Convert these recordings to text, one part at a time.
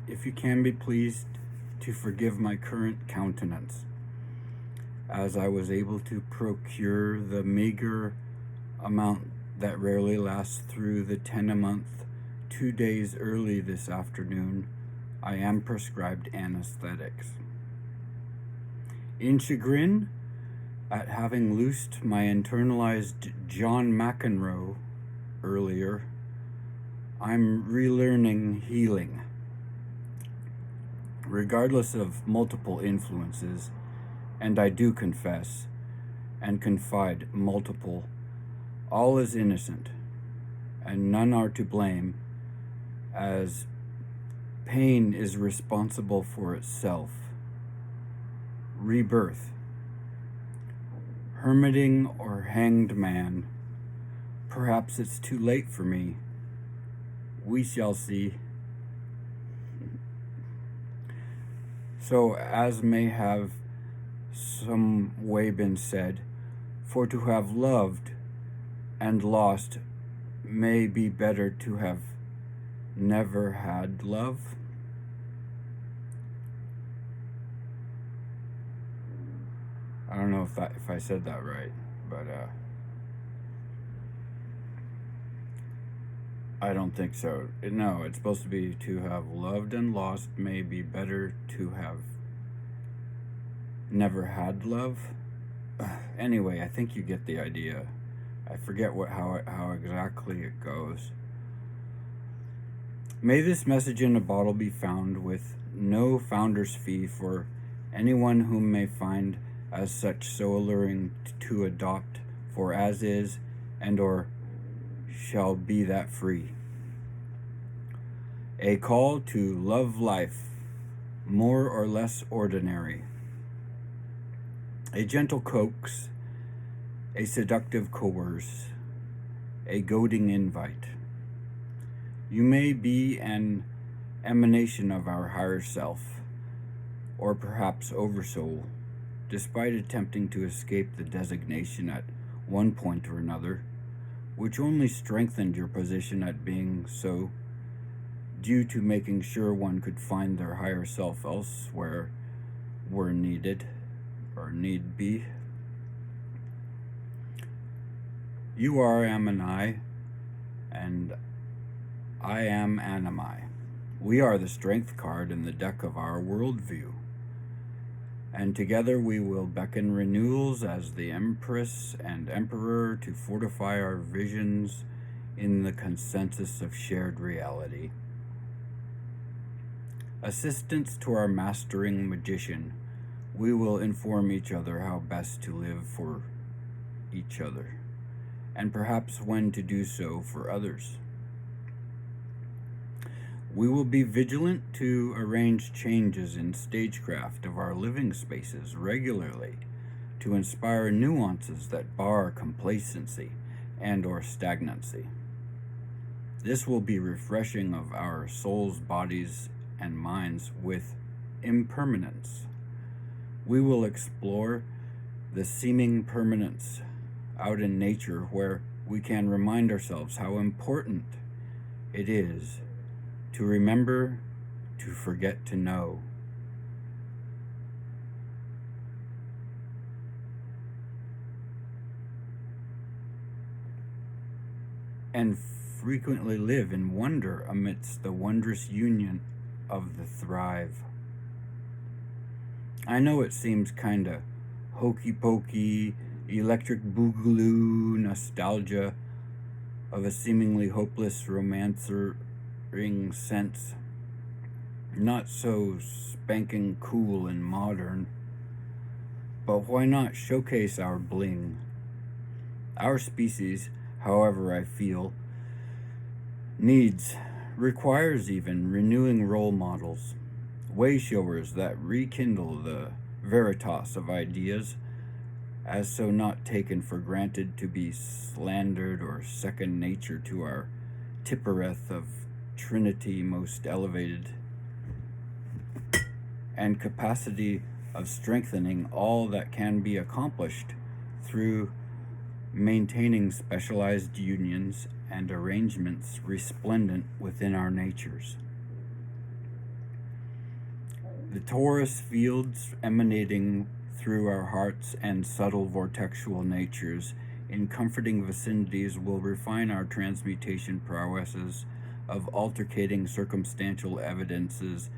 if you can be pleased to forgive my current countenance, as I was able to procure the meager amount that rarely lasts through the 10 a month, 2 days early this afternoon, I am prescribed anesthetics. In chagrin at having loosed my internalized John McEnroe earlier, I'm relearning healing. Regardless of multiple influences, and I do confess and confide multiple, all is innocent, and none are to blame, as pain is responsible for itself. Rebirth. Hermiting or hanged man. Perhaps it's too late for me. We shall see. So, as may have some way been said, for to have loved and lost may be better to have never had love. I don't know if I said that right, but I don't think so. No, it's supposed to be to have loved and lost may be better to have never had love. Anyway, I think you get the idea. I forget how exactly it goes. May this message in a bottle be found with no founder's fee for anyone whom may find as such so alluring to adopt, for as is and or shall be that free. A call to love life, more or less ordinary. A gentle coax, a seductive coerce, a goading invite. You may be an emanation of our higher self, or perhaps oversoul, despite attempting to escape the designation at one point or another, which only strengthened your position at being so, due to making sure one could find their higher self elsewhere were needed, or need be. You are Amani, and I am Animi. We are the strength card in the deck of our worldview, and together we will beckon renewals as the Empress and Emperor to fortify our visions in the consensus of shared reality. Assistance to our mastering magician, we will inform each other how best to live for each other, and perhaps when to do so for others. We will be vigilant to arrange changes in stagecraft of our living spaces regularly to inspire nuances that bar complacency and or stagnancy. This will be refreshing of our souls, bodies, and minds with impermanence. We will explore the seeming permanence out in nature where we can remind ourselves how important it is to remember to forget to know. And frequently live in wonder amidst the wondrous union of the thrive. I know it seems kinda hokey-pokey, electric boogaloo nostalgia of a seemingly hopeless romancing sense, not so spanking cool and modern, but why not showcase our bling? Our species, however I feel, requires even renewing role models, way showers that rekindle the veritas of ideas, as so not taken for granted to be slandered or second nature to our Tippereth of Trinity most elevated, and capacity of strengthening all that can be accomplished through maintaining specialized unions and arrangements resplendent within our natures. The torus fields emanating through our hearts and subtle vortexual natures in comforting vicinities will refine our transmutation prowesses of altercating circumstantial evidences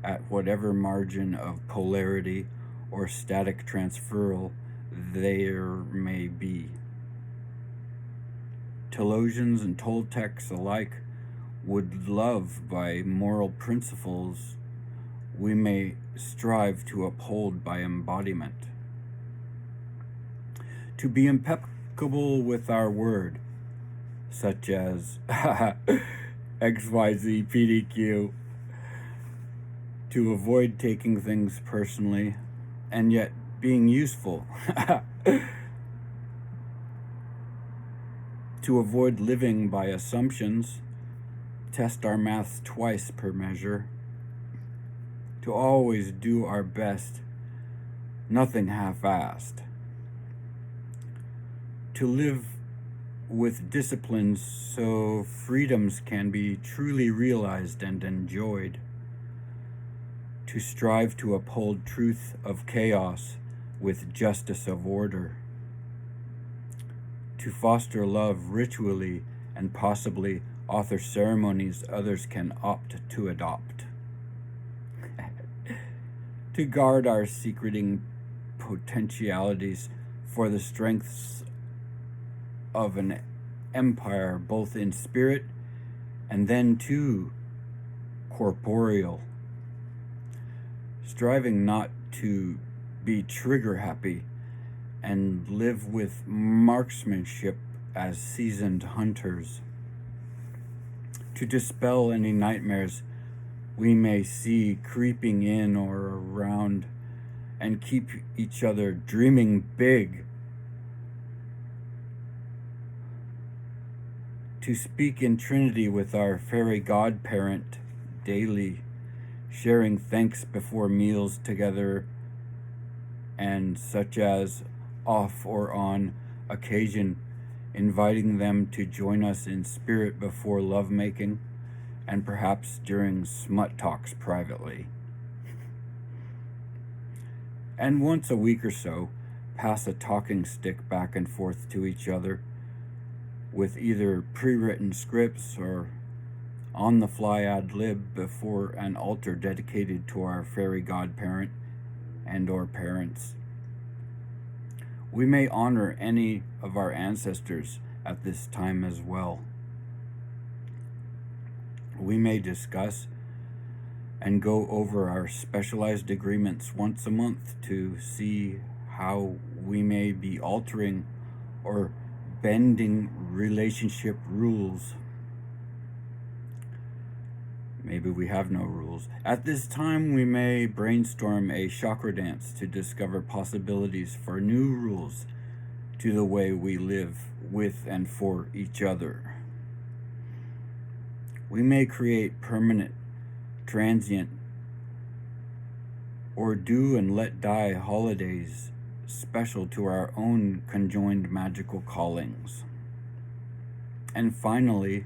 at whatever margin of polarity or static transferal there may be. Telosians and Toltecs alike would love by moral principles we may strive to uphold by embodiment. To be impeccable with our word, such as XYZ PDQ, to avoid taking things personally, and yet being useful, to avoid living by assumptions, test our maths twice per measure, to always do our best, nothing half-assed, to live with disciplines so freedoms can be truly realized and enjoyed, to strive to uphold truth of chaos with justice of order, to foster love ritually and possibly author ceremonies others can opt to adopt, to guard our secreting potentialities for the strengths of an empire both in spirit and then too corporeal, striving not to be trigger happy and live with marksmanship as seasoned hunters, to dispel any nightmares we may see creeping in or around and keep each other dreaming big, to speak in Trinity with our fairy godparent daily, sharing thanks before meals together, and such as off or on occasion inviting them to join us in spirit before lovemaking, and perhaps during smut talks privately. And once a week or so, pass a talking stick back and forth to each other with either pre-written scripts or on-the-fly ad-lib before an altar dedicated to our fairy godparent and or parents. We may honor any of our ancestors at this time as well. We may discuss and go over our specialized agreements once a month to see how we may be altering or bending relationship rules. Maybe we have no rules. At this time, we may brainstorm a chakra dance to discover possibilities for new rules to the way we live with and for each other. We may create permanent, transient, or do and let die holidays special to our own conjoined magical callings. And finally,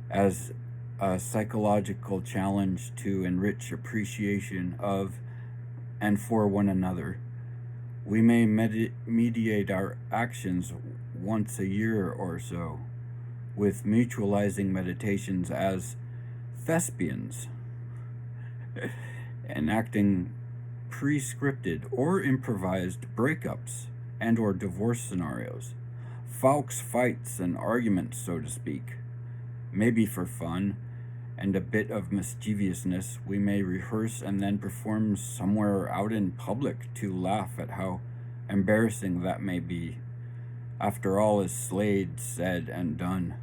as a psychological challenge to enrich appreciation of and for one another, we may mediate our actions once a year or so with mutualizing meditations as thespians, enacting pre-scripted or improvised breakups and or divorce scenarios, Fawkes fights and arguments, so to speak. Maybe for fun and a bit of mischievousness, we may rehearse and then perform somewhere out in public to laugh at how embarrassing that may be. After all is Slade said and done.